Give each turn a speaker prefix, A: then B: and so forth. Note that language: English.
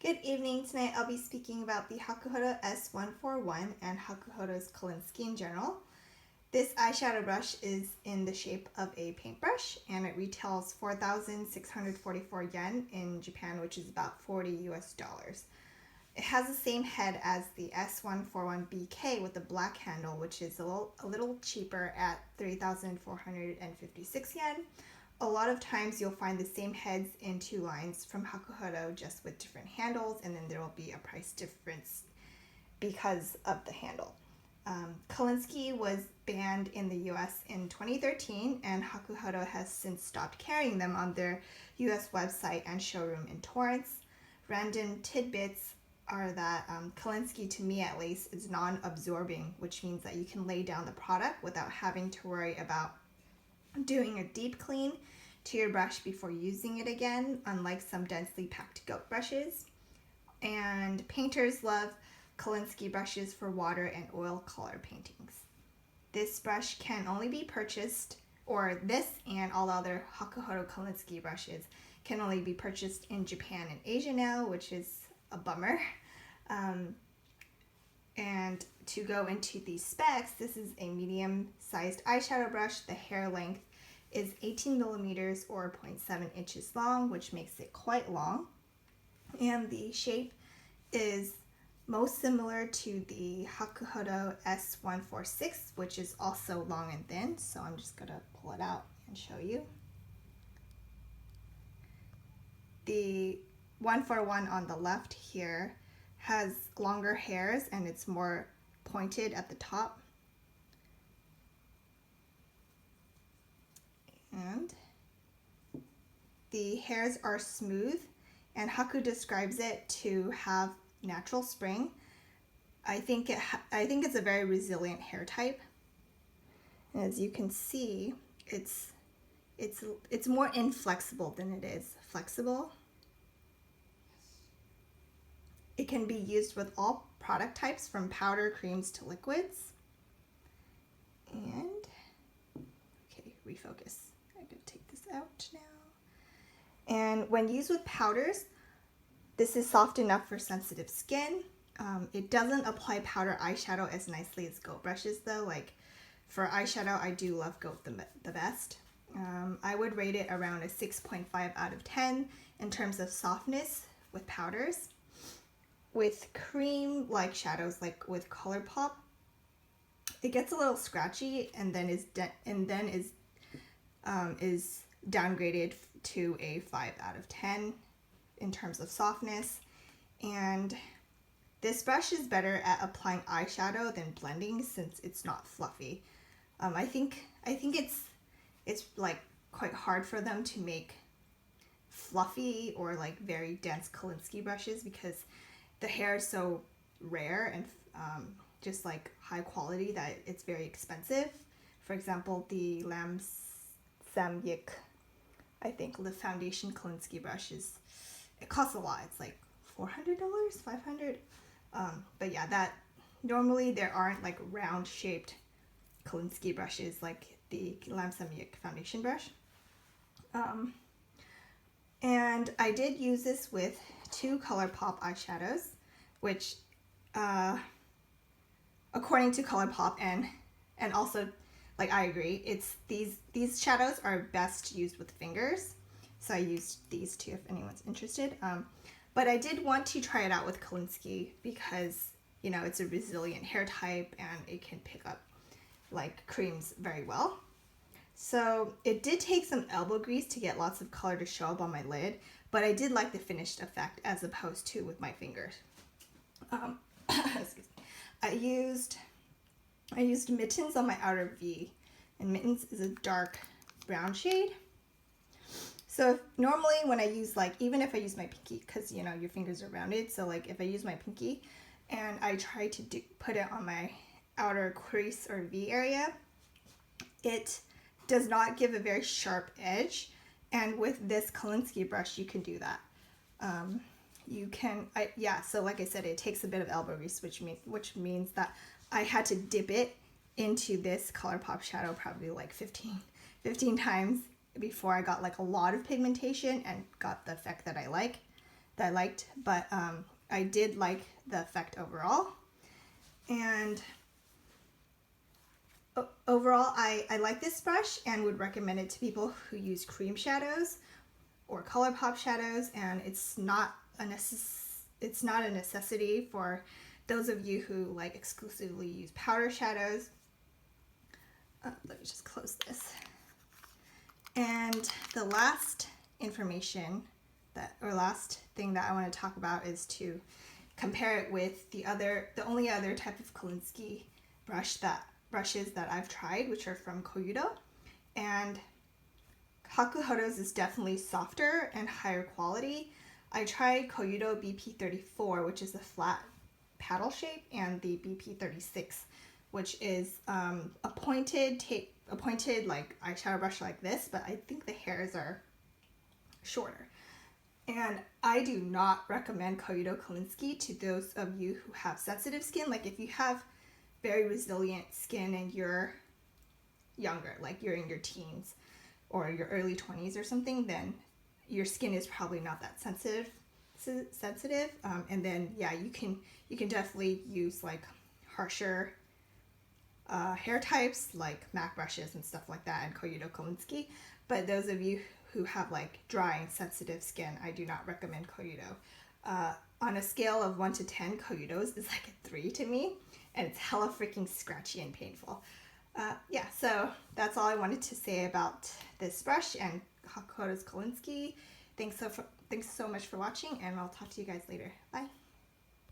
A: Good evening. Tonight I'll be speaking about the Hakuhodo S141 and Hakuhodo's Kolinsky in general. This eyeshadow brush is in the shape of a paintbrush and it retails 4,644 yen in Japan, which is about 40 US dollars. It has the same head as the S141BK with the black handle, which is a little cheaper at 3,456 yen. A lot of times you'll find the same heads in two lines from Hakuhodo, just with different handles, and then there will be a price difference because of the handle. Kolinsky was banned in the US in 2013, and Hakuhodo has since stopped carrying them on their US website and showroom in Torrance. Random tidbits are that Kolinsky, to me at least, is non-absorbing, which means that you can lay down the product without having to worry about doing a deep clean to your brush before using it again, unlike some densely packed goat brushes. And painters love Kolinsky brushes for water and oil color paintings. This brush can only be purchased, or this and all other Hakuhodo Kolinsky brushes can only be purchased in Japan and Asia now, which is a bummer. And to go into the specs, this is a medium-sized eyeshadow brush. The hair length is 18 millimeters or 0.7 inches long, which makes it quite long. And the shape is most similar to the Hakuhodo S146, which is also long and thin. So I'm just gonna pull it out and show you. The 141 on the left here has longer hairs and it's more pointed at the top. And the hairs are smooth, and Haku describes it to have natural spring. I think it's a very resilient hair type. And as you can see, it's more inflexible than it is flexible. It can be used with all product types from powder, creams to liquids. And okay, refocus. I'm gonna take this out now. And when used with powders, this is soft enough for sensitive skin. It doesn't apply powder eyeshadow as nicely as goat brushes though. Like for eyeshadow, I do love goat the best. I would rate it around a 6.5 out of 10 in terms of softness with powders. With cream-like shadows, like with ColourPop, it gets a little scratchy and then is downgraded to a 5 out of 10 in terms of softness. And this brush is better at applying eyeshadow than blending since it's not fluffy. I think it's like quite hard for them to make fluffy or like very dense Kolinsky brushes because the hair is so rare and just like high quality that it's very expensive. For example, the Lam Samyik, I think the foundation Kolinsky brush it costs a lot. It's like $400, $500. But yeah, that normally there aren't like round shaped Kolinsky brushes like the Lam Samyik foundation brush. And I did use this with two ColourPop eyeshadows, which according to ColourPop and also like I agree, it's these shadows are best used with fingers. So I used these two if anyone's interested. But I did want to try it out with Kolinsky because, you know, it's a resilient hair type and it can pick up like creams very well. So it did take some elbow grease to get lots of color to show up on my lid, but I did like the finished effect as opposed to with my fingers. Excuse me. I used Mittens on my outer V, and Mittens is a dark brown shade. So normally when I use even if I use my pinky, because you know your fingers are rounded, so like if I use my pinky and I try to put it on my outer crease or V area, it does not give a very sharp edge, and with this Kolinsky brush you can do that. So like I said, it takes a bit of elbow grease, which means that I had to dip it into this ColourPop shadow probably like 15 times before I got like a lot of pigmentation and got the effect that I like. that I liked, but I did like the effect overall. And overall, I like this brush and would recommend it to people who use cream shadows or ColourPop shadows, and it's not a necessity for those of you who like exclusively use powder shadows. Let me just close this. And the last last thing that I want to talk about is to compare it with the only other type of Kolinsky brushes that I've tried, which are from Koyudo. And Hakuhodo's is definitely softer and higher quality. I tried Koyudo BP34, which is a flat paddle shape, and the BP36, which is a pointed like eyeshadow brush like this, but I think the hairs are shorter. And I do not recommend Koyudo Kolinsky to those of you who have sensitive skin. Like if you have very resilient skin and you're younger, like you're in your teens or your early 20s or something, then your skin is probably not that sensitive. And then yeah, you can definitely use like harsher hair types like MAC brushes and stuff like that and Koyudo Kolinsky. But those of you who have like dry and sensitive skin, I do not recommend Koyudo. On a scale of 1 to 10, Koyudo's is like a 3 to me, and it's hella freaking scratchy and painful. Yeah, so that's all I wanted to say about this brush and Hakuhodo's Kolinsky. Thanks so much for watching, and I'll talk to you guys later. Bye.